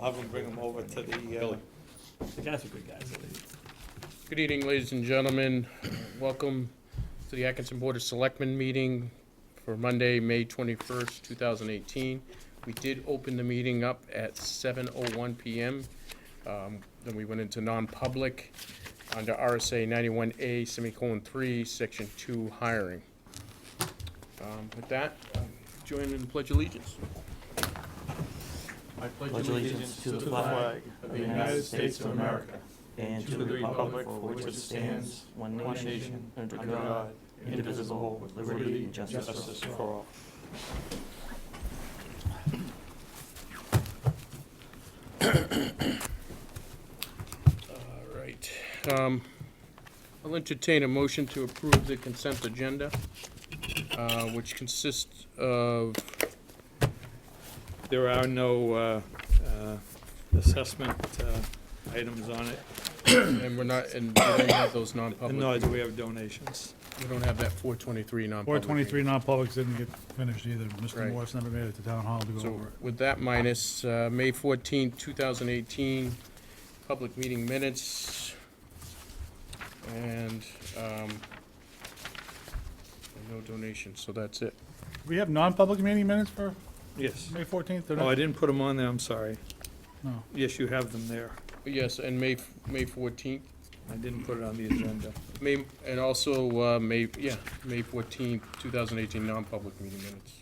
I'll have them bring them over to the, The guys are good guys. Good evening, ladies and gentlemen. Welcome to the Atkinson Board of Selectmen meeting for Monday, May 21st, 2018. We did open the meeting up at 7:01 PM. Then we went into non-public under RSA 91A, semicolon 3, section 2, hiring. With that, join in the Pledge of Allegiance. I Pledge allegiance to the flag of the United States of America and to the republic for which it stands, one nation, under God, indivisible, with liberty and justice for all. All right. I'll entertain a motion to approve the consent agenda, which consists of, there are no assessment items on it, and we're not, and we don't have those and non-public. nor do we have donations. We don't have that 423 non-public. 423 non-publics didn't get finished either. Mr. Right. Morse never made it to town hall to go So over it. with that minus, May 14th, 2018, public meeting minutes, and no donations, so that's it. We have non-public meeting minutes for Yes. May 14th? They're Oh, I not- didn't put them on there, I'm sorry. No. Yes, you have them there. Yes, and May 14th, I didn't put it on the agenda. May, and also, May 14th, 2018, non-public meeting minutes.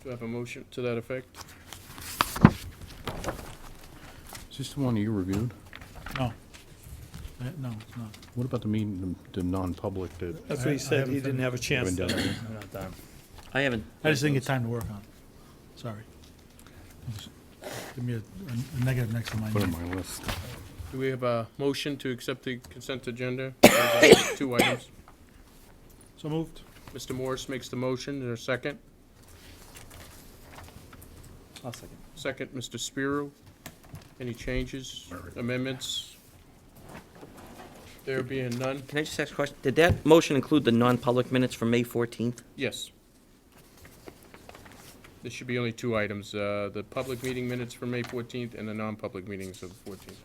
Do I have a motion to that effect? Is this the one you reviewed? No. No, it's not. What about the meeting, the non-public that That's what he said, he didn't have a chance haven't done to. it? I'm not done. I haven't. I just didn't get time to work on it. Sorry. Just give me a negative next to my Put on name. my list. Do we have a motion to accept the consent agenda? Two items. So moved. Mr. Morris makes the motion. Is there a second? I'll second. Second, Mr. Spiro. Any changes, amendments? There being none? Can I just ask a question? Did that motion include the non-public minutes from May 14th? Yes. There should be only two items, the public meeting minutes for May 14th and the non-public meetings of the 14th.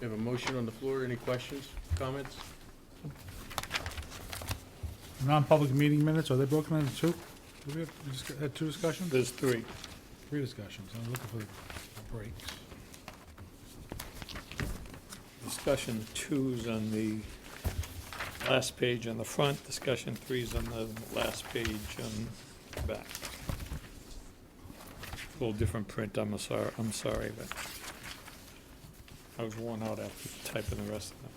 We have a motion on the floor. Any questions, comments? Non-public meeting minutes, are they broken into two? Did we just had two discussions? There's three. Three discussions. I'm looking for the breaks. Discussion two's on the last page on the front, discussion three's on the last page on the back. A little different print, I'm sorry, but I was worn out after typing the rest of them.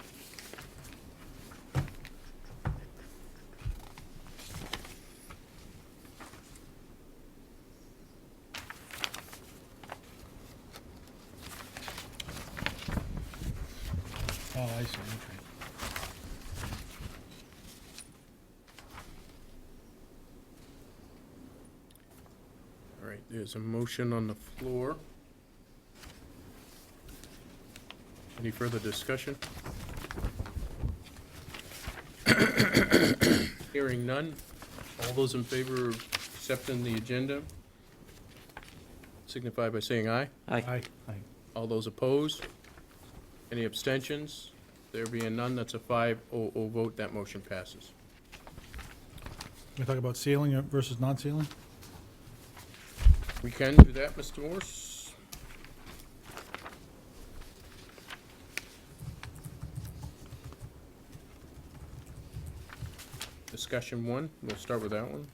Oh, I see, okay. All right, there's a motion on the floor. Any further discussion? Hearing none. All those in favor of accepting the agenda signify by saying aye. Aye. Aye. All those opposed? Any abstentions? There being none, that's a 5-0 vote. That motion passes. We talk about sealing versus non-sealing? We can do that, Mr. Morse? Discussion one, we'll start with that one.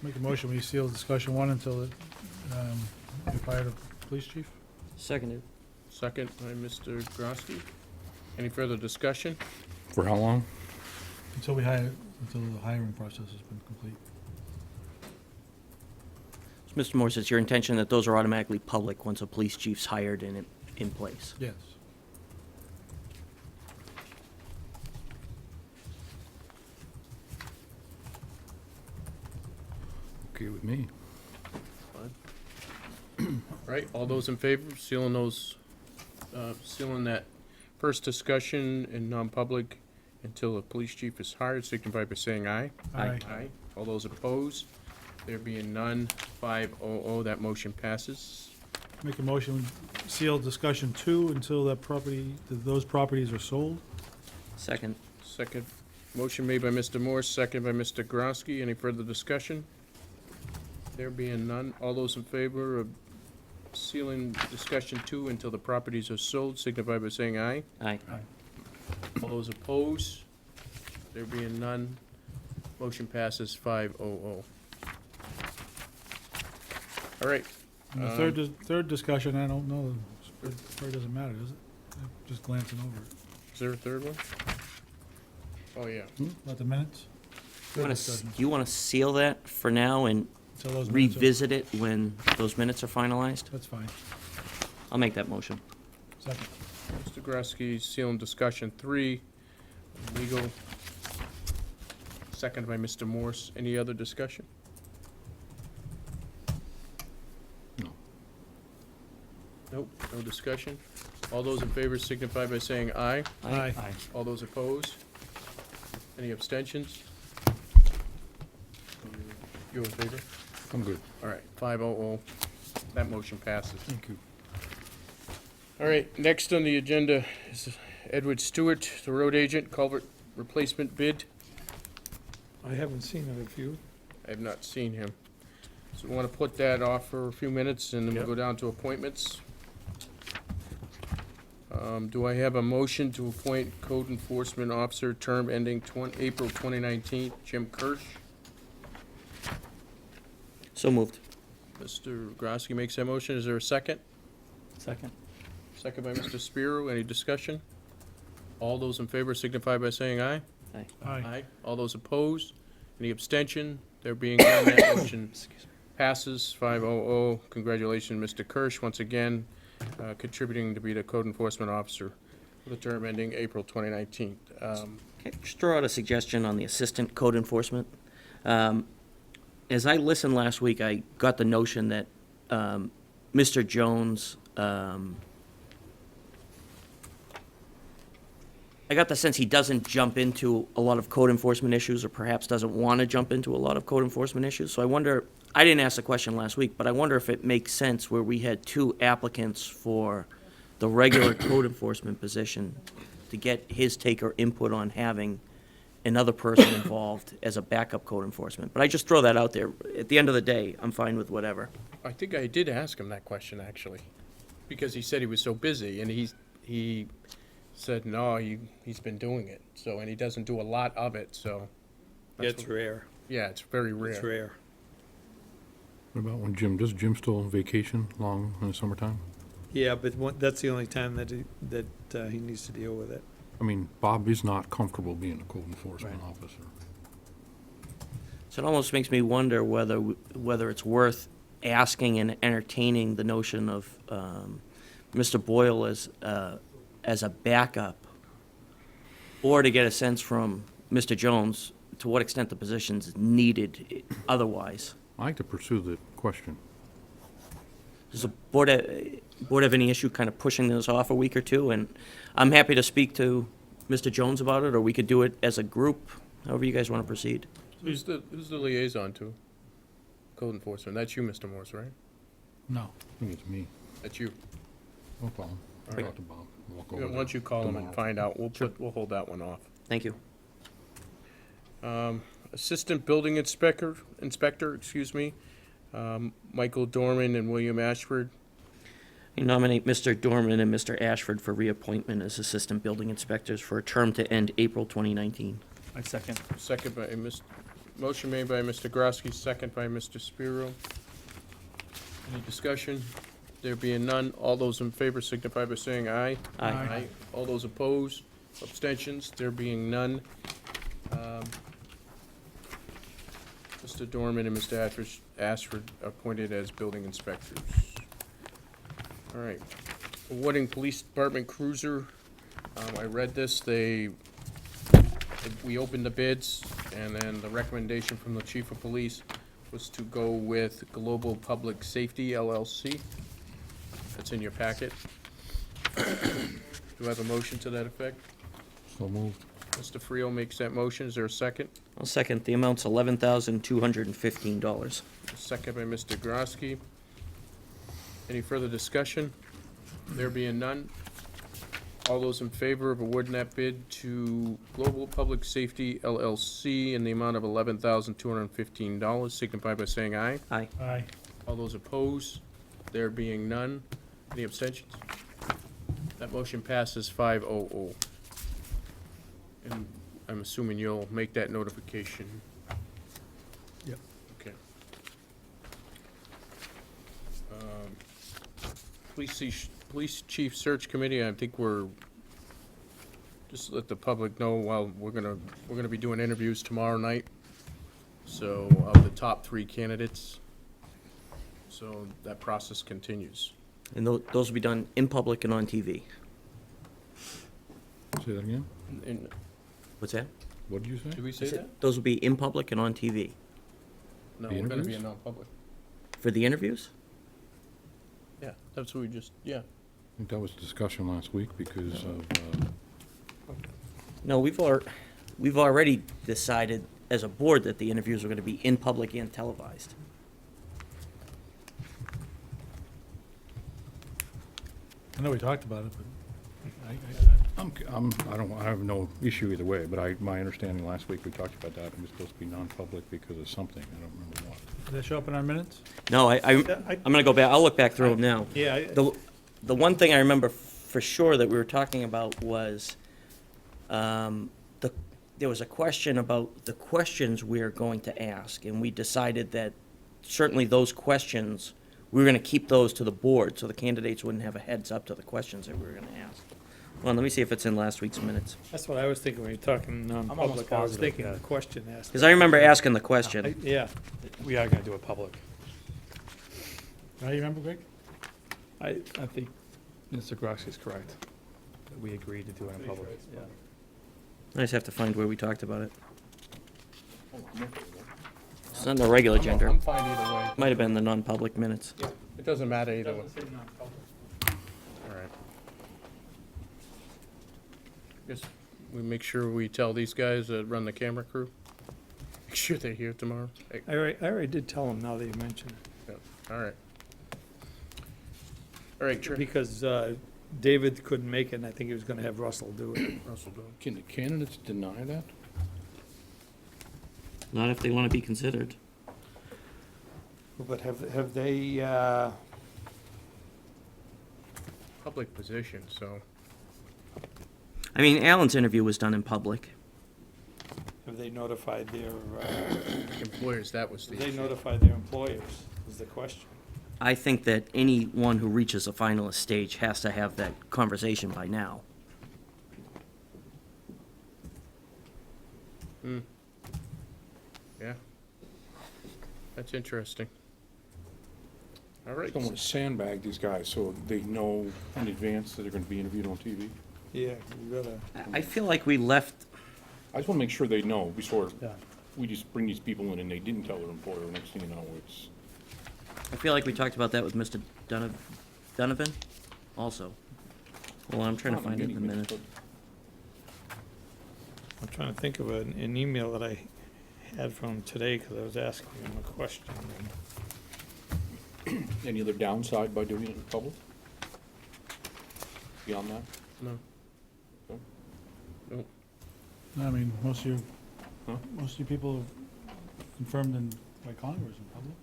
Make a motion, we seal discussion one until we fire the police chief? Seconded. Second by Mr. Grosky. Any further discussion? For how long? Until we hire, until the hiring process has been complete. So, Mr. Morse, it's your intention that those are automatically public once a police chief's hired and in place? Yes. Okay with me. Right, all those in favor, of sealing those, sealing that first discussion in non-public until the police chief is hired, signify by saying aye. Aye. Aye. All those opposed? There being none, 5-0, that motion passes. Make a motion, seal discussion 2 until that property, those properties are sold. Second. Second, motion made by Mr. Morse, second by Mr. Groski. Any further discussion? There being none, all those in favor of sealing discussion 2 until the properties are sold, signify by saying aye. Aye. All those opposed? There being none, motion passes 5-0. All right, And the third discussion, I don't know, it probably doesn't matter, does it? I'm just glancing over it. is there a third one? Oh, yeah. About the minutes? Do Third discussion. you want to seal that for now and Until those minutes are- revisit it when those minutes are finalized? That's fine. I'll make that motion. Second. Mr. Groski, sealing discussion 3, legal. Second by Mr. Morse. Any other discussion? No. Nope, no discussion. All those in favor signify by saying aye. Aye. All those opposed? Any abstentions? You in favor? I'm good. All right, 5-0. That motion passes. Thank you. All right, next on the agenda is Edward Stewart, the road agent, culvert replacement bid. I haven't seen it, have you? I have not seen him. So we want to put that off for a few minutes, and then we'll Yep. go down to appointments. Do I have a motion to appoint code enforcement officer, term ending April 2019, Jim Kirsch? So moved. Mr. Groski makes that motion. Is there a second? Second. Second by Mr. Spiro. Any discussion? All those in favor signify by saying aye. Aye. All those opposed? Any abstention? There being none, that motion passes 5-0. Congratulations, Mr. Kirsch, once again, contributing to be the code enforcement officer for the term ending April 2019. Okay, just throw out a suggestion on the assistant code enforcement. As I listened last week, I got the notion that Mr. Jones, I got the sense he doesn't jump into a lot of code enforcement issues, or perhaps doesn't want to jump into a lot of code enforcement issues. So I wonder, I didn't ask the question last week, but I wonder if it makes sense where we had 2 applicants for the regular code enforcement position to get his take or input on having another person involved as a backup code enforcement. But I just throw that out there. At the end of the day, I'm fine with whatever. I think I did ask him that question, actually, because he said he was so busy, and he said, no, he's been doing it, so, and he doesn't do a lot of it, so. that's It's what- rare. Yeah, it's very rare. It's rare. What about when Jim, does Jim still on vacation long in the summertime? Yeah, but that's the only time that he needs to deal with it. I mean, Bob is not comfortable being a code enforcement Right. officer. So it almost makes me wonder whether it's worth asking and entertaining the notion of Mr. Boyle as a backup, or to get a sense from Mr. Jones to what extent the position's needed otherwise. I like to pursue the question. Does the board have any issue kind of pushing this off a week or two? And I'm happy to speak to Mr. Jones about it, or we could do it as a group, however you guys want to proceed. Who's the liaison to code enforcement? That's you, Mr. Morse, right? No. I think it's me. That's you. No problem. All I'll right. talk to Bob. Walk Yeah, over Why don't you call him and tomorrow. find out? We'll hold that one off. Thank you. Assistant Building Inspector, Michael Dorman and William Ashford. I nominate Mr. Dorman and Mr. Ashford for reappointment as Assistant Building Inspectors for a term to end April 2019. I second. Second by motion made by Mr. Groski, second by Mr. Spiro. Any discussion? There being none, all those in favor signify by saying aye. Aye. All those opposed, abstentions, there being none. Mr. Dorman and Mr. Ashford appointed as building inspectors. All right. Awarding Police Department cruiser. I read this, we opened the bids, and then the recommendation from the chief of police was to go with Global Public Safety LLC. That's in your packet. Do I have a motion to that effect? So moved. Mr. Frio makes that motion. Is there a second? I'll second. The amount's $11,215. A second by Mr. Groski. Any further discussion? There being none, all those in favor of awarding that bid to Global Public Safety LLC in the amount of $11,215 signify by saying aye. Aye. Aye. All those opposed, there being none, any abstentions? That motion passes 5-0-0. And I'm assuming you'll make that notification. Yep. Okay. Police Chief Search Committee, I think we're, just let the public know, while we're gonna be doing interviews tomorrow night. So, of the top 3 candidates. So that process continues. And those will be done in public and on TV. Say that again? And, What's that? What did you say? did we say that? Those will be in public and on TV. No, The we're gonna be interviews? in non-public. For the interviews? Yeah, that's what we just, yeah. I think that was discussion last week because of, No, we've already decided as a board that the interviews are gonna be in public and televised. I know we talked about it, but I I have no issue either way, but my understanding last week, we talked about that, it was supposed to be non-public because of something, I don't remember what. did that show up in our minutes? No, I'm gonna go back, I'll look back through them now. Yeah, The one thing I remember for sure that we were talking about was, there was a question about the questions we're going to ask, and we decided that certainly those questions, we were gonna keep those to the board, so the candidates wouldn't have a heads up to the questions that we were gonna ask. Well, let me see if it's in last week's minutes. that's what I was thinking when you're talking non-public. I was thinking the question asked. Because I remember asking the question. Yeah, we are gonna do it public. Do you remember, Greg? I think Mr. Grossi is correct. That we agreed to do it in public. Yeah. I just have to find where we talked about it. It's not in the regular agenda. I'm fine either way. Might have been the non-public minutes. It doesn't matter either way. All right. Guess we make sure we tell these guys that run the camera crew. Make sure they're here tomorrow. Hey, I already did tell him now that you mentioned it. all right. All right, Trish. Because David couldn't make it, and I think he was gonna have Russell do it. Russell, do it. Can the candidates deny that? Not if they want to be considered. But have they, Public position, so. I mean, Alan's interview was done in public. have they notified their, Employers, that was the have they issue. notified their employers, is the question. I think that anyone who reaches a finalist stage has to have that conversation by now. Yeah. That's interesting. All I right. just don't want to sandbag these guys so they know in advance that they're going to be interviewed on TV. Yeah, you gotta, I feel like we left, I just want to make sure they know before Yeah. we just bring these people in and they didn't tell their employer, next thing you know, it's, I feel like we talked about that with Mr. Donovan also. Well, I'm trying to find it in the minute. I'm trying to think of an email that I had from him today, because I was asking him a question. Any other downside by doing it in public? Beyond that? No. No, I mean, most of Huh? your people have confirmed by Congress in public.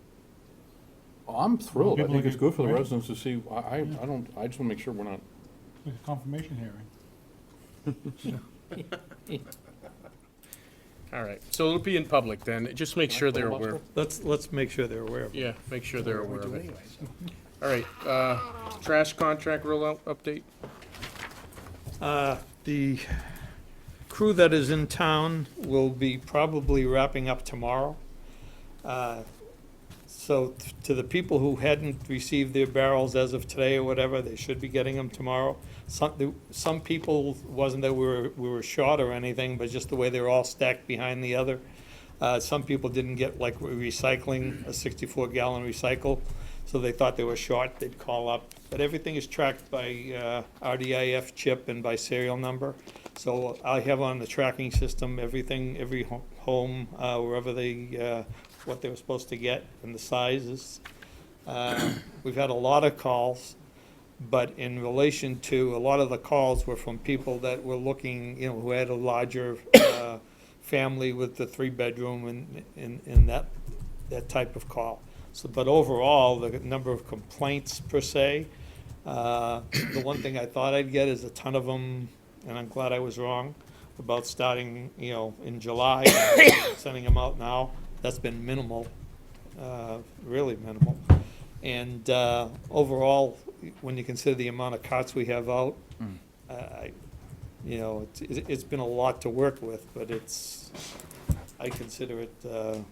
Oh, I'm thrilled. I People think like it's it, good for the right? residents to see. I Yeah. don't, I just want to make sure we're not, Like a confirmation hearing. All right. So it'll be in public then. Just make sure they're aware. Let's make sure they're aware of it. Yeah, make sure they're aware of it. All right, trash contract rollout update? The crew that is in town will be probably wrapping up tomorrow. So to the people who hadn't received their barrels as of today or whatever, they should be getting them tomorrow. Some people, wasn't that we were short or anything, but just the way they were all stacked behind the other. Some people didn't get like recycling, a 64-gallon recycle, so they thought they were short, they'd call up. But everything is tracked by RDIF chip and by serial number. So I have on the tracking system, everything, every home, wherever they, what they were supposed to get and the sizes. We've had a lot of calls, but in relation to, a lot of the calls were from people that were looking, who had a larger family with the 3-bedroom and that type of call. So, but overall, the number of complaints per se, the one thing I thought I'd get is a ton of them, and I'm glad I was wrong, about starting, in July, sending them out now. That's been minimal, really minimal. And overall, when you consider the amount of carts we have out, it's been a lot to work with, but I consider it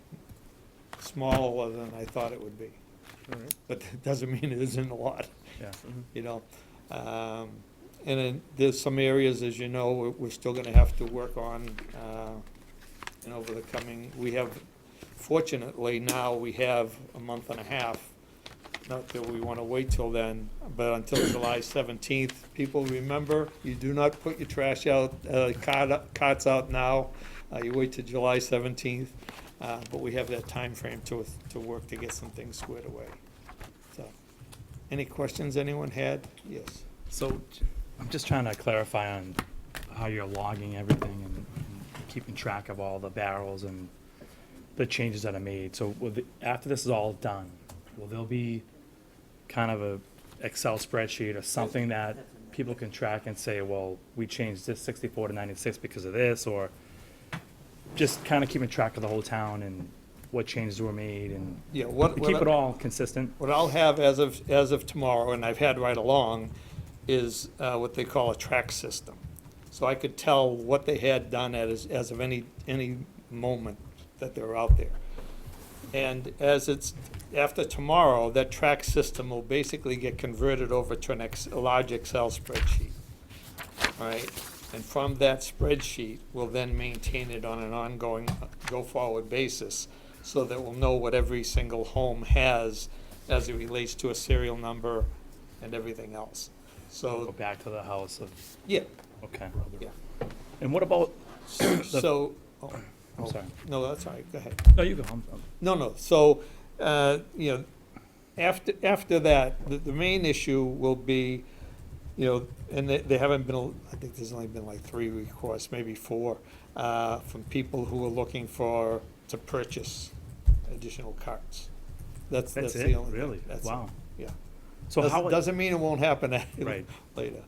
smaller than I thought it would be. All right. But that doesn't mean it isn't a lot, Yeah. And then there's some areas, as you know, we're still gonna have to work on, and over the coming, fortunately, now we have a month and a half. Not that we wanna wait till then, but until July 17th, people remember, you do not put your trash out, carts out now. You wait till July 17th, but we have that time frame to work to get some things squared away. So, any questions anyone had? Yes. So, I'm just trying to clarify on how you're logging everything and keeping track of all the barrels and the changes that are made. So, after this is all done, will there be kind of a Excel spreadsheet or something that people can track and say, well, we changed this 64 to 96 because of this, or just kind of keeping track of the whole town and what changes were made and Yeah, keep it all consistent? What I'll have as of tomorrow, and I've had right along, is what they call a track system. So I could tell what they had done as of any moment that they were out there. And as it's, after tomorrow, that track system will basically get converted over to a large Excel spreadsheet. All right? And from that spreadsheet, we'll then maintain it on an ongoing, go-forward basis, so that we'll know what every single home has as it relates to a serial number and everything else. Go So, back to the house of, yeah, okay. yeah. And what about, So, I'm sorry. no, that's all right, go ahead. No, you go. No, so, after that, the main issue will be, and they haven't been, I think there's only been like 3 requests, maybe 4, from people who are looking to purchase additional carts. That's That's the it, only thing. really? That's it. Wow. Yeah. So how, Doesn't mean it won't happen Right. later.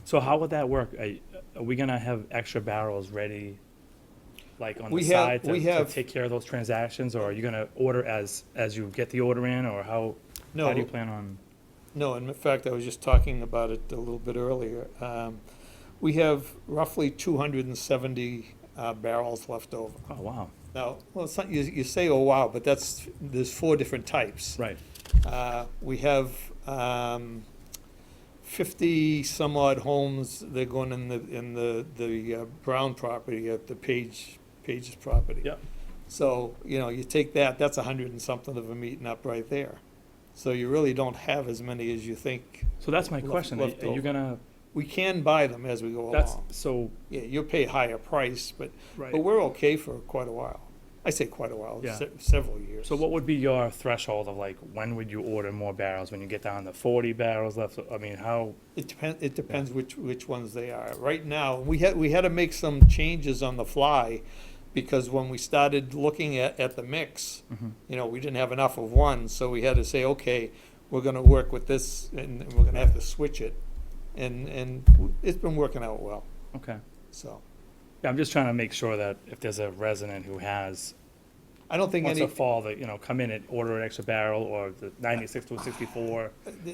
so how would that work? Are we gonna have extra barrels ready, like on the We side have- we to have- take care of those transactions, or are you gonna order as you get the order in, or how do you No, plan on? no, in fact, I was just talking about it a little bit earlier. We have roughly 270 barrels left over. Oh, wow, Now, well, it's not, you say, oh, wow, but there's 4 different types. right, We have 50 some odd homes. They're going in the Brown property, at the Page's property. Yep. So, you take that's 100 and something of them eating up right there. So you really don't have as many as you think. so that's my question, are left you over. gonna, We can buy them as we go that's, along. so, Yeah, you'll pay a higher price, but right, we're okay for quite a while. I say quite a while, Yeah. several years. so what would be your threshold of like, when would you order more barrels, when you get down to 40 barrels left, I mean, how, It depends which ones they are. Right now, we had to make some changes on the fly, because when we started looking at the mix, we didn't have enough of one, so we had to say, okay, we're gonna work with this, and we're gonna have to switch it. And it's been working out well, okay. so. Yeah, I'm just trying to make sure that if there's a resident who has, I don't think wants any, to fall, that, come in and order an extra barrel, or the 96 to a 64,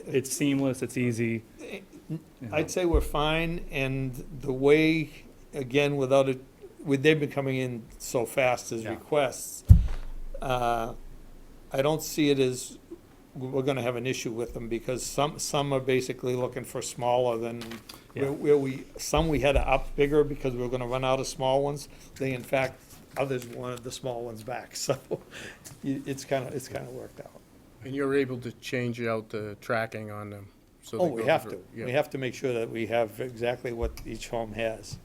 it's seamless, it's easy. you know. I'd say we're fine, and the way, again, they've been coming in so fast as Yeah. requests, I don't see it as, we're gonna have an issue with them, because some are basically looking for smaller than, Yeah. where we had to up bigger because we were gonna run out of small ones. They in fact others wanted the small ones back, so it's kind of worked out. And you're able to change out the tracking on them? So Oh, they we go have through- to. yeah. We have to make sure that we have exactly what each home has.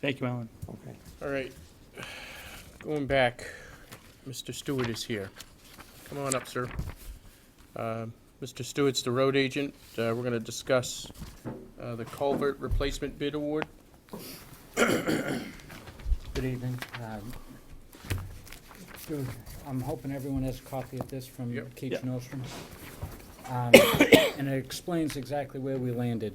Thank you, Alan. Okay. All right, going back, Mr. Stewart is here. Come on up, sir. Mr. Stewart's the road agent. We're gonna discuss the culvert replacement bid award. Good evening. I'm hoping everyone has a copy of this from Yep. Keach Yep. Nostrum. And it explains exactly where we landed.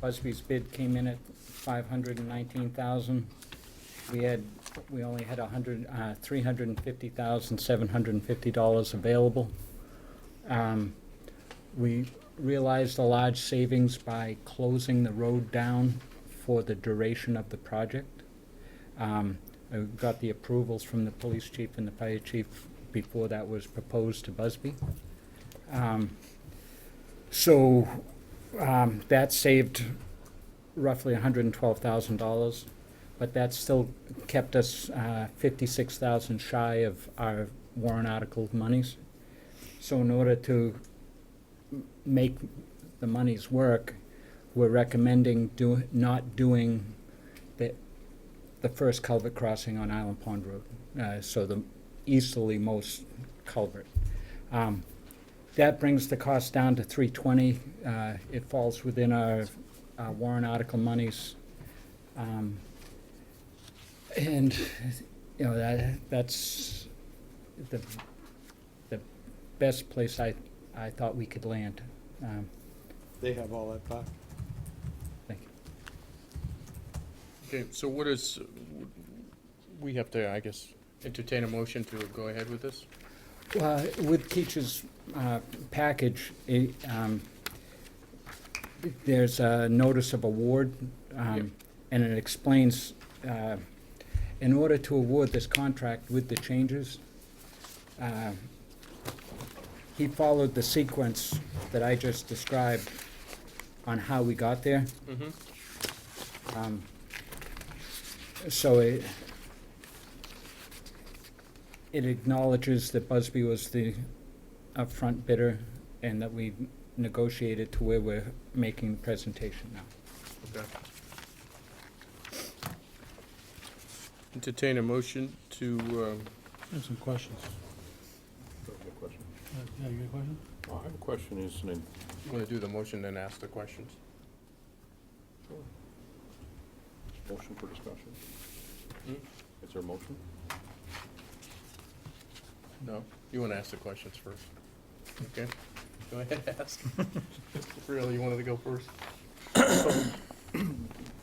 Busby's bid came in at $519,000. We only had $350,750 available. We realized a large savings by closing the road down for the duration of the project. I got the approvals from the police chief and the fire chief before that was proposed to Busby. That saved roughly $112,000, but that still kept us $56,000 shy of our warrant article monies. So in order to make the monies work, we're recommending not doing the first culvert crossing on Island Pond Road, so the easterly most culvert. That brings the cost down to $320. It falls within our warrant article monies. And, you know, that's the best place I thought we could land. They have all that back. Thank you. Okay, so what is, we have to, I guess, entertain a motion to go ahead with this? With Keach's package, there's a notice of award, Yep. and it explains, in order to award this contract with the changes, he followed the sequence that I just described on how we got there. Mm-hmm. So it acknowledges that Busby was the upfront bidder and that we negotiated to where we're making the presentation now. Okay. Entertain a motion to, I have some questions. I have a question. Yeah, you got a question? I have a question, is, you want to do the motion, then ask the questions? motion for discussion? Hmm? Is there a motion? No, you want to ask the questions first. Okay, go ahead, ask. Really, you wanted to go first?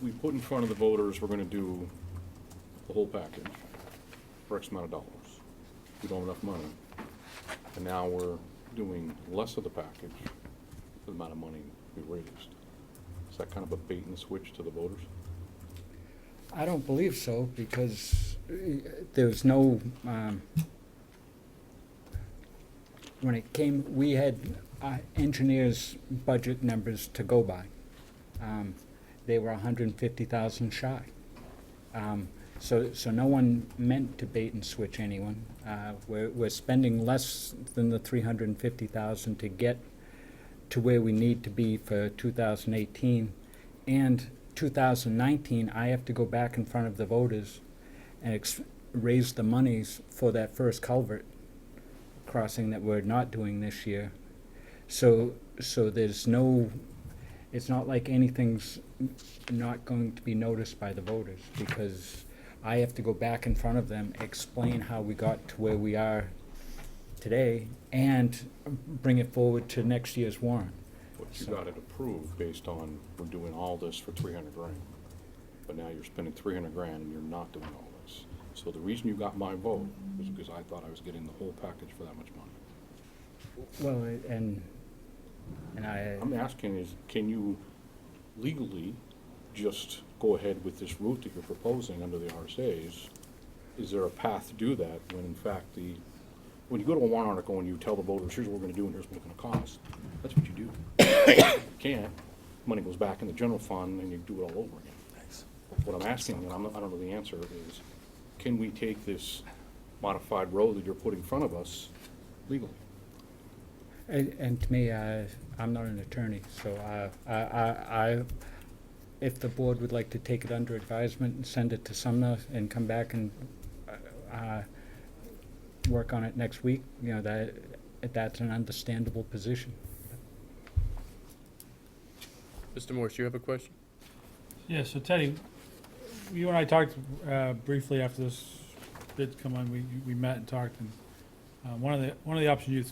We put in front of the voters, we're gonna do the whole package for X amount of dollars. We don't have enough money. And now we're doing less of the package for the amount of money we raised. Is that kind of a bait and switch to the voters? I don't believe so, because there's no, when it came, we had engineers' budget numbers to go by. They were 150,000 shy. So no one meant to bait and switch anyone. We're spending less than the 350,000 to get to where we need to be for 2018. And 2019, I have to go back in front of the voters and raise the monies for that first culvert crossing that we're not doing this year. So there's no, it's not like anything's not going to be noticed by the voters, because I have to go back in front of them, explain how we got to where we are today, and bring it forward to next year's warrant. But you So- got it approved based on, we're doing all this for 300 grand. But now you're spending 300 grand and you're not doing all this. So the reason you got my vote was because I thought I was getting the whole package for that much money. Well, and I'm asking is, can you legally just go ahead with this route that you're proposing under the RSA's? Is there a path to do that when in fact when you go to a warrant article and you tell the voters, here's what we're gonna do and here's what it's gonna cost, that's what you do. You can't, money goes back in the general fund and you do it all over again. What I'm asking, and I don't know the answer, is can we take this modified road that you're putting in front of us legally? And to me, I'm not an attorney, so if the board would like to take it under advisement and send it to Sumner and come back and work on it next week, that's an understandable position. Mr. Morse, you have a question? Yeah, so Teddy, you and I talked briefly after this bid come on, we met and talked, and one of the options you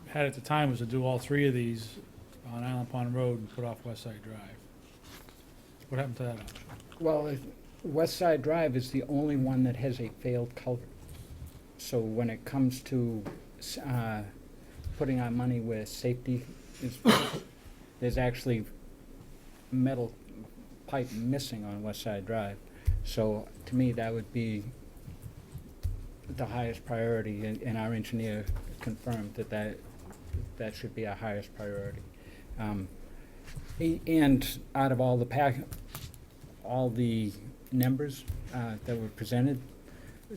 had at the time was to do all three of these on Island Pond Road and put off West Side Drive. What happened to that option? Well, West Side Drive is the only one that has a failed culvert. So when it comes to putting our money where safety is, there's actually metal pipe missing on West Side Drive. So to me, that would be the highest priority, and our engineer confirmed that should be our highest priority. And out of all the numbers that were presented,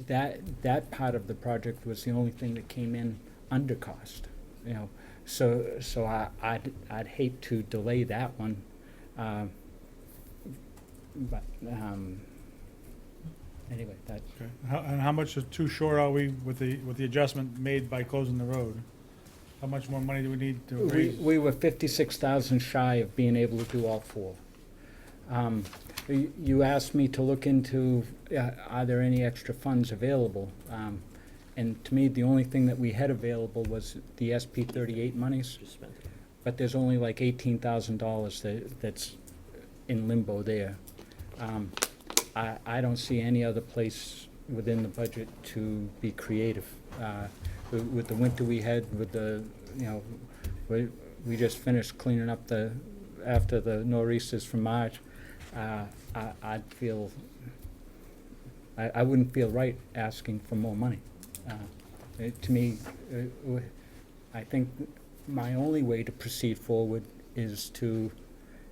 that part of the project was the only thing that came in under cost. So I'd hate to delay that one, but anyway, that. Okay. And how much too short are we with the adjustment made by closing the road? How much more money do we need to raise? We were 56,000 shy of being able to do all four. You asked me to look into, are there any extra funds available? And to me, the only thing that we had available was the SP 38 monies, Just spent it. but there's only like $18,000 that's in limbo there. I don't see any other place within the budget to be creative. With the winter we had, with the, we just finished cleaning up after the nor'easters from March. I'd feel, I wouldn't feel right asking for more money. To me, I think my only way to proceed forward is to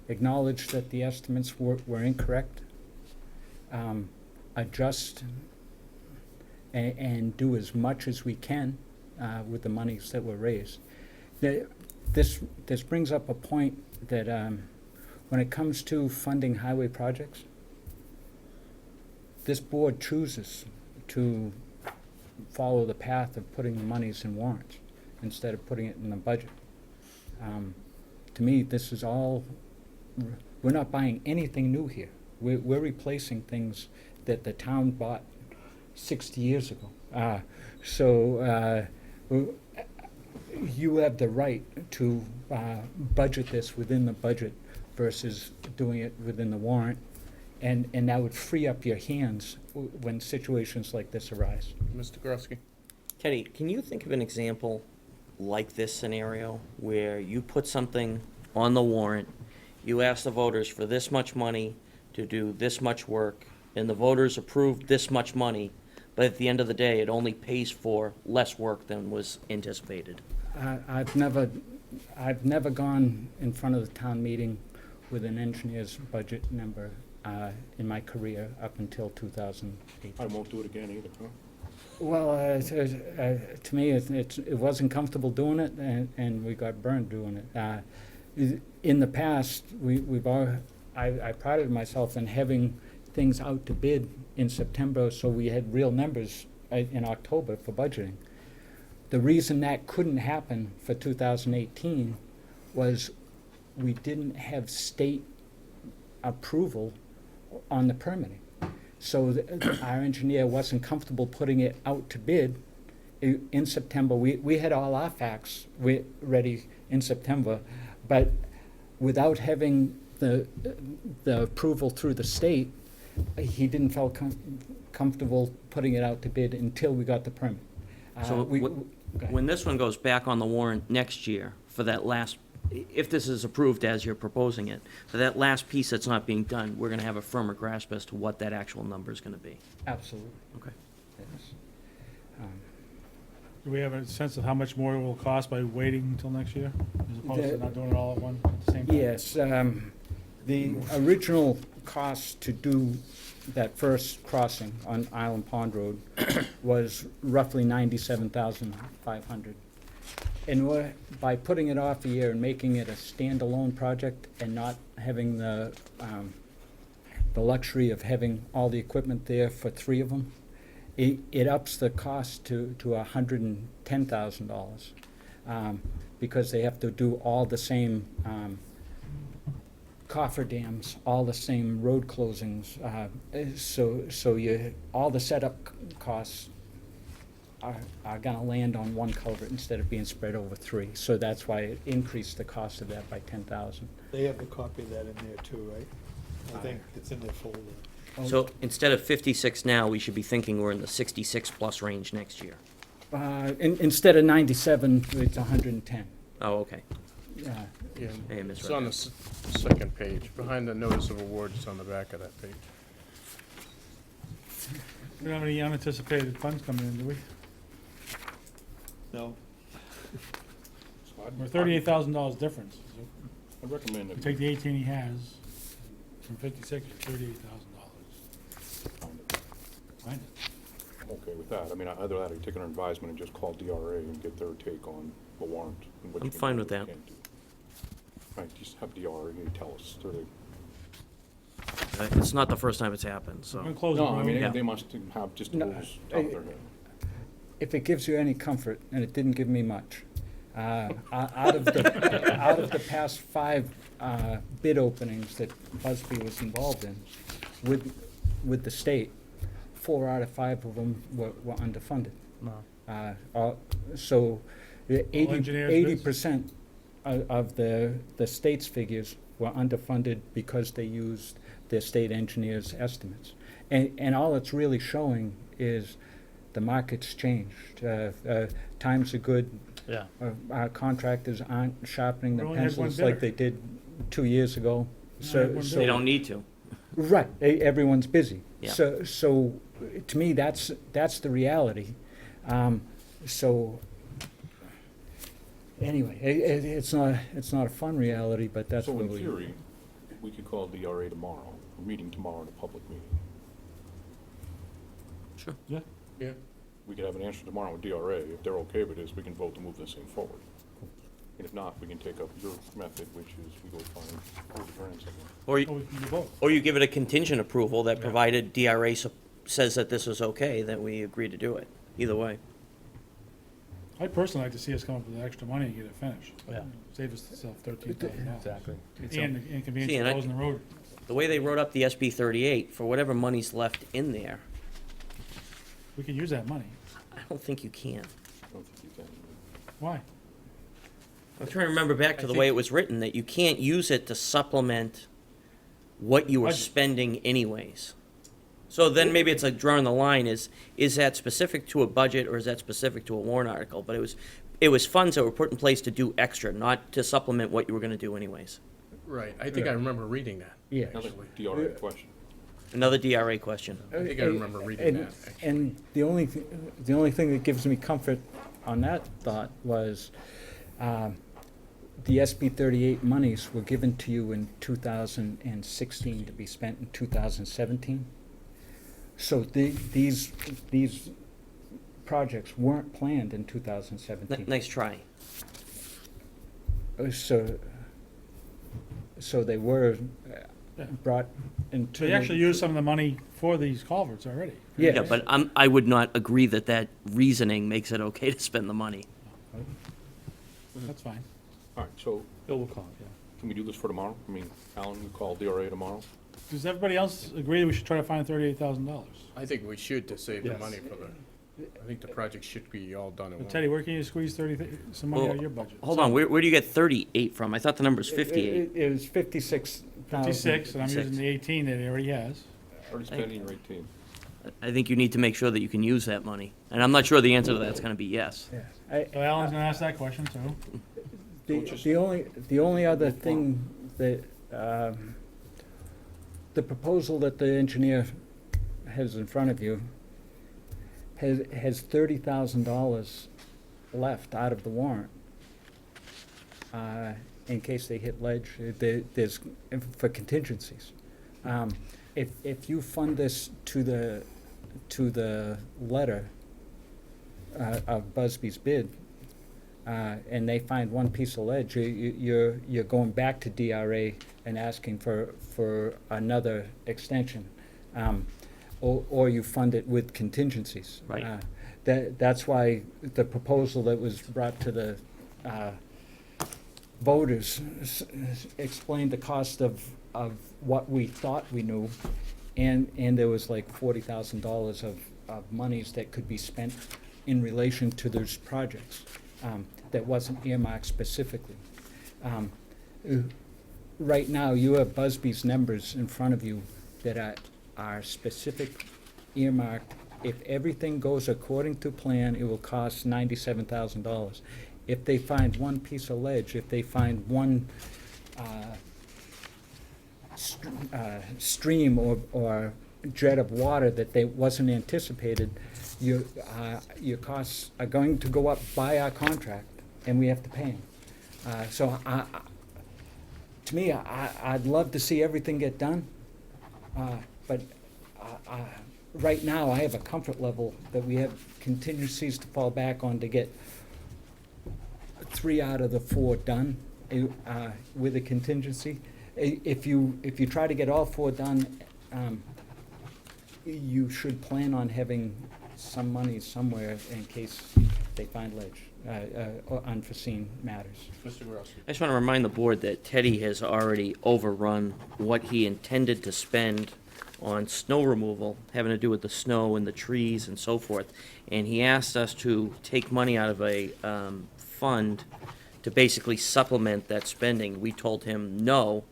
acknowledge that the estimates were incorrect, adjust and do as much as we can with the monies that were raised. This brings up a point that when it comes to funding highway projects, this board chooses to follow the path of putting the monies in warrants instead of putting it in the budget. To me, this is all, we're not buying anything new here. We're replacing things that the town bought 60 years ago. So you have the right to budget this within the budget versus doing it within the warrant, and that would free up your hands when situations like this arise. Mr. Grosky? Teddy, can you think of an example like this scenario where you put something on the warrant, you ask the voters for this much money to do this much work, and the voters approved this much money, but at the end of the day, it only pays for less work than was anticipated? I've never gone in front of the town meeting with an engineer's budget number in my career up until 2008. I won't do it again either, huh? Well, to me, it wasn't comfortable doing it, and we got burned doing it. In the past, I prided myself in having things out to bid in September, so we had real numbers in October for budgeting. The reason that couldn't happen for 2018 was we didn't have state approval on the permitting. So our engineer wasn't comfortable putting it out to bid in September. We had all our facts ready in September, but without having the approval through the state, he didn't feel comfortable putting it out to bid until we got the permit. So when this one goes back on the warrant next year for that last, if this is approved as you're proposing it, for that last piece that's not being done, we're gonna have a firmer grasp as to what that actual number is gonna be. Absolutely. Okay. Yes. Do we have a sense of how much more it will cost by waiting until next year, as opposed to not doing it all at the same time? Yes, the original cost to do that first crossing on Island Pond Road was roughly $97,500. And by putting it off a year and making it a standalone project and not having the luxury of having all the equipment there for 3 of them, it ups the cost to $110,000, because they have to do all the same cofferdams, all the same road closings, all the setup costs are gonna land on one culvert instead of being spread over 3. So that's why it increased the cost of that by 10,000. They have a copy of that in there too, right? I think it's in their folder. So instead of 56 now, we should be thinking we're in the 66-plus range next year. Instead of 97, it's 110. Oh, okay. Yeah, Hey, I it's on misread the that. second page, behind the notice of award, it's on the back of that page. We don't have any unanticipated funds coming in, do we? No, So I'd- We're $38,000 difference. I'd recommend We that take the 18 he has, from 56 to $38,000. Fine. I'm okay with that. I mean, either that or take an advisement and just call DRA and get their take on the warrant. And what I'm you can fine do with and that. can't do. Right, just have DRA tell us. It's not the first time it's happened, We're so. gonna close the No, I mean, Yeah. road. they must have just No, rules out of their head. If it gives you any comfort, and it didn't give me much, out of the past 5 bid openings that Busby was involved in with the state, 4 out of 5 of them were underfunded. No. So the engineers bids? 80% of the state's figures were underfunded because they used their state engineers' estimates. And all it's really showing is the market's changed. Times are good. Yeah. Our contractors aren't sharpening We the only had one pencils like bidder. they did 2 years ago. We only So, had one so They don't need to. right, everyone's busy. Yeah. So to me, that's the reality. So anyway, it's not a fun reality, but that's So what in we. theory, we could call DRA tomorrow, a meeting tomorrow in a public meeting. Sure. Yeah. Yeah. We could have an answer tomorrow with DRA. If they're okay with this, we can vote to move this thing forward. And if not, we can take up your method, which is we go find the grants somewhere. Or Oh, you, we can do both. or you give it a contingent approval that Yeah. provided DRA says that this is okay, that we agree to do it. Either way. I'd personally like to see us come up with extra money and get it finished. Yeah. Save us $13,000. Exactly. And the inconvenience See, and of I- closing the road. The way they wrote up the SB 38, for whatever money's left in there, We can use that money. I don't think you can. I don't think you can. Why? I'm trying to remember back to the way it was written, that you can't use it to supplement what you were Budget. spending anyways. So then maybe it's like drawing the line, is that specific to a budget or is that specific to a warrant article? But it was funds that were put in place to do extra, not to supplement what you were gonna do anyways. Right, I think I remember reading that. Yeah. Another DRA question. Another DRA question. I think I remember reading that, actually. And the only thing that gives me comfort on that thought was, the SB 38 monies were given to you in 2016 to be spent in 2017. So these projects weren't planned in 2017. Nice try. So they were Yeah. brought into. They actually used some of the money for these culverts already. Yes. Yeah, but I would not agree that reasoning makes it okay to spend the money. That's fine. All right, so Bill will call, yeah. can we do this for tomorrow? I mean, Alan, you call DRA tomorrow? Does everybody else agree that we should try to find $38,000? I think we should to save the Yes. money for I think the project should be all done at once. Teddy, where can you squeeze some money out of your budget? Hold on, where do you get 38 from? I thought the number's 58. It was 56,000. 56, and I'm 56. using the 18 that he already has. Already spending your 18. I think you need to make sure that you can use that money. And I'm not sure the answer to that's gonna be yes. Yeah. So Alan's gonna ask that question too. The only other thing that, the proposal that the engineer has in front of you has $30,000 left out of the warrant, in case they hit ledge, there's, for contingencies. If you fund this to the letter of Busby's bid, and they find one piece of ledge, you're going back to DRA and asking for another extension. Or you fund it with contingencies. Right. That's why the proposal that was brought to the voters explained the cost of what we thought we knew, and there was like $40,000 of monies that could be spent in relation to those projects that wasn't earmarked specifically. Right now, you have Busby's numbers in front of you that are specific earmarked. If everything goes according to plan, it will cost $97,000. If they find one piece of ledge, if they find one stream or jet of water that they wasn't anticipated, your costs are going to go up by our contract, and we have to pay them. So to me, I'd love to see everything get done, but right now, I have a comfort level that we have contingencies to fall back on to get 3 out of the 4 done with a contingency. If you try to get all 4 done, you should plan on having some money somewhere in case they find ledge or unforeseen matters. Mr. Gross. I just want to remind the board that Teddy has already overrun what he intended to spend on snow removal, having to do with the snow and the trees and so forth. And he asked us to take money out of a fund to basically supplement that spending. We told him no,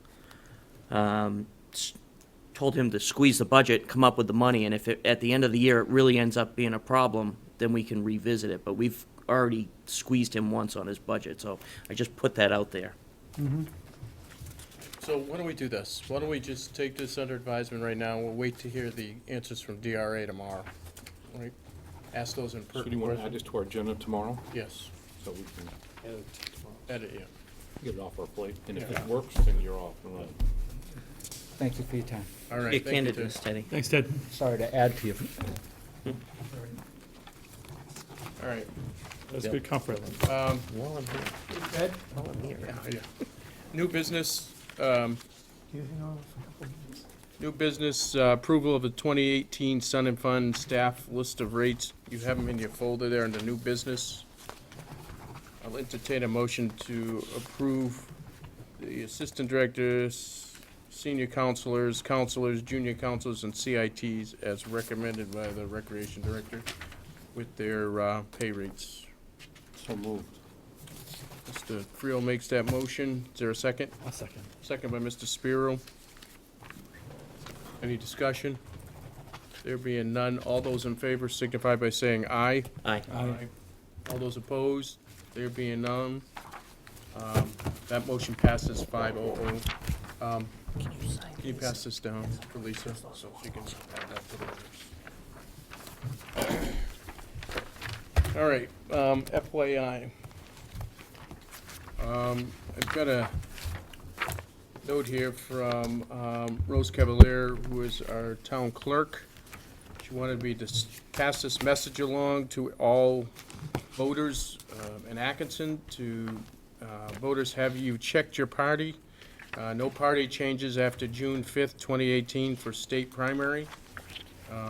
told him to squeeze the budget, come up with the money, and if at the end of the year it really ends up being a problem, then we can revisit it. But we've already squeezed him once on his budget, so I just put that out there. So why don't we do this? Why don't we just take this under advisement right now? We'll wait to hear the answers from DRA tomorrow. Right? Ask those in So do you want to add questions. this to our agenda tomorrow? Yes. So we can Edit, yeah. get it off our plate, and if Yeah. it works, then you're off and running. Thank you for your time. All right. Your thank you, Ted. candidness, Teddy. Thanks, Ted. Sorry to add to you. All right. That's Yep. good comfort. While I'm here. While I'm here. Yeah. New business, new business, approval of the 2018 Sun and Fun staff list of rates. You have them in your folder there under new business. I'll entertain a motion to approve the assistant directors, senior counselors, junior counselors, and CITs as recommended by the recreation director with their pay rates. So moved. Mr. Friel makes that motion. Is there a second? A second. Second by Mr. Spiro. Any discussion? There being none, all those in favor signify by saying aye. Aye. All those opposed, there being none, that motion passes 5-0. Can you pass this down for Lisa, so she can add that to the minutes? All right, FYI. I've got a note here from Rose Cavalier, who is our town clerk. She wanted me to pass this message along to all voters in Atkinson. To voters, have you checked your party? No party changes after June 5th, 2018 for state primary.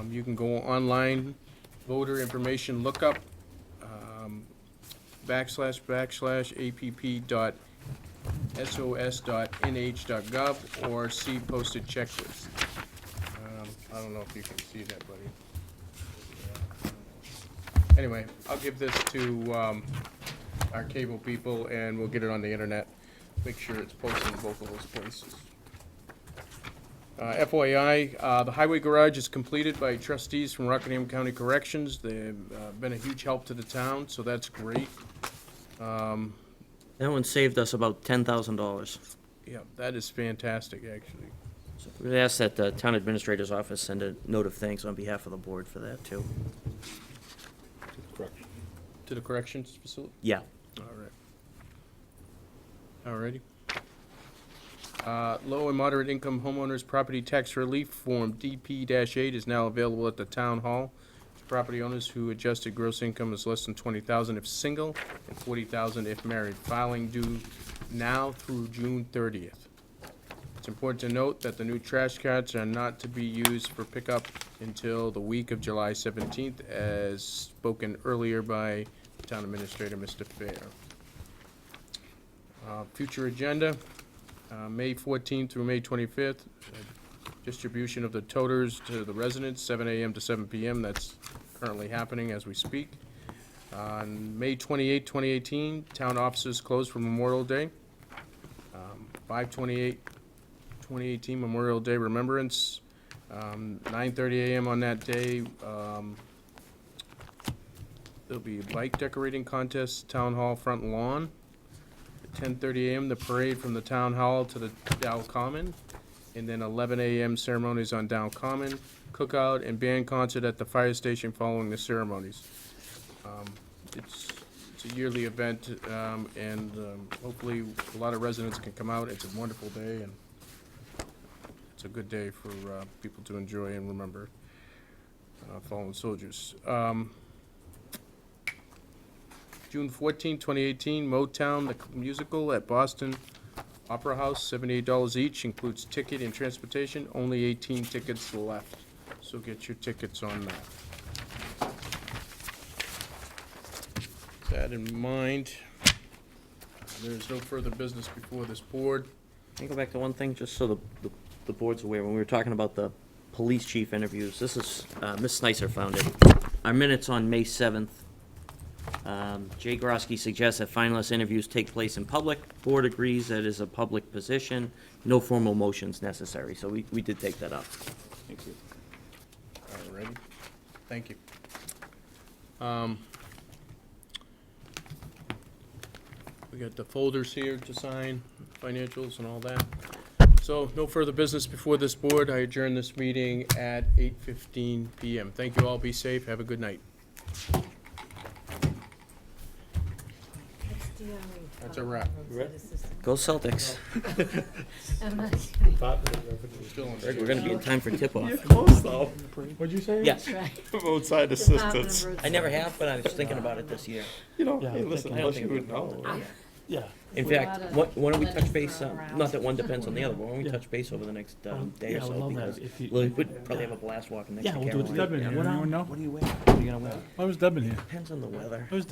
You can go online, voter information lookup, //app.sos.nh.gov, or see posted checklist. I don't know if you can see that, buddy. Anyway, I'll give this to our cable people, and we'll get it on the internet. Make sure it's posted in both of those places. FYI, the highway garage is completed by trustees from Rockingham County Corrections. They've been a huge help to the town, so that's great. That one saved us about $10,000. Yeah, that is fantastic, actually. So we ask that the town administrator's office send a note of thanks on behalf of the board for that, too. Correct. To the corrections facility? Yeah. All right. All righty. Low and moderate income homeowners property tax relief form DP-8 is now available at the town hall. Property owners who adjusted gross income is less than 20,000 if single and 40,000 if married. Filing due now through June 30th. It's important to note that the new trash carts are not to be used for pickup until the week of July 17th, as spoken earlier by Town Administrator Mr. Fair. Future agenda, May 14th through May 25th. Distribution of the toters to the residents, 7 a.m. to 7 p.m. That's currently happening as we speak. On May 28, 2018, town offices closed for Memorial Day. 5/28/2018 Memorial Day Remembrance. 9:30 a.m. on that day. There'll be a bike decorating contest, town hall front lawn. At 10:30 a.m. the parade from the town hall to the Dow Common. And then 11 a.m. ceremonies on Down Common, cookout and band concert at the fire station following the ceremonies. It's a yearly event, and hopefully a lot of residents can come out. It's a wonderful day, and it's a good day for people to enjoy and remember fallen soldiers. June 14, 2018, Motown, the musical at Boston Opera House, $78 each, includes ticket and transportation, only 18 tickets left, so get your tickets on that. With that in mind, there's no further business before this board. Can I go back to one thing, just so the board's aware, when we were talking about the police chief interviews, this is, Ms. Snicer found it. Our minutes on May 7th. Jay Grosky suggests that finalist interviews take place in public. Board agrees that it is a public position. No formal motions necessary, so we did take that up. Thank you. All righty, thank you. We got the folders here to sign, financials and all that. So, no further business before this board. I adjourn this meeting at 8:15 PM. Thank you all, be safe, have a good night. That's a wrap. Go Celtics. Still on We're gonna be in time for tip-off. Close though. What'd you say? Yes, Roadside assistance. I never have, but I was thinking about it this year. You know, Yeah, hey, I'm listen, I don't unless you think would know. Yeah. In fact, why don't we touch base, not that one depends on the other, but why don't we Yeah. touch base over the next day Yeah, or I would so? love Because that. If you, we would probably have a blast walking next Yeah, to we'll do it Caroline. Deb in here, What, anyone know? What are you wearing? What are you gonna wear? Why was Deb in here? Depends on the weather. Why was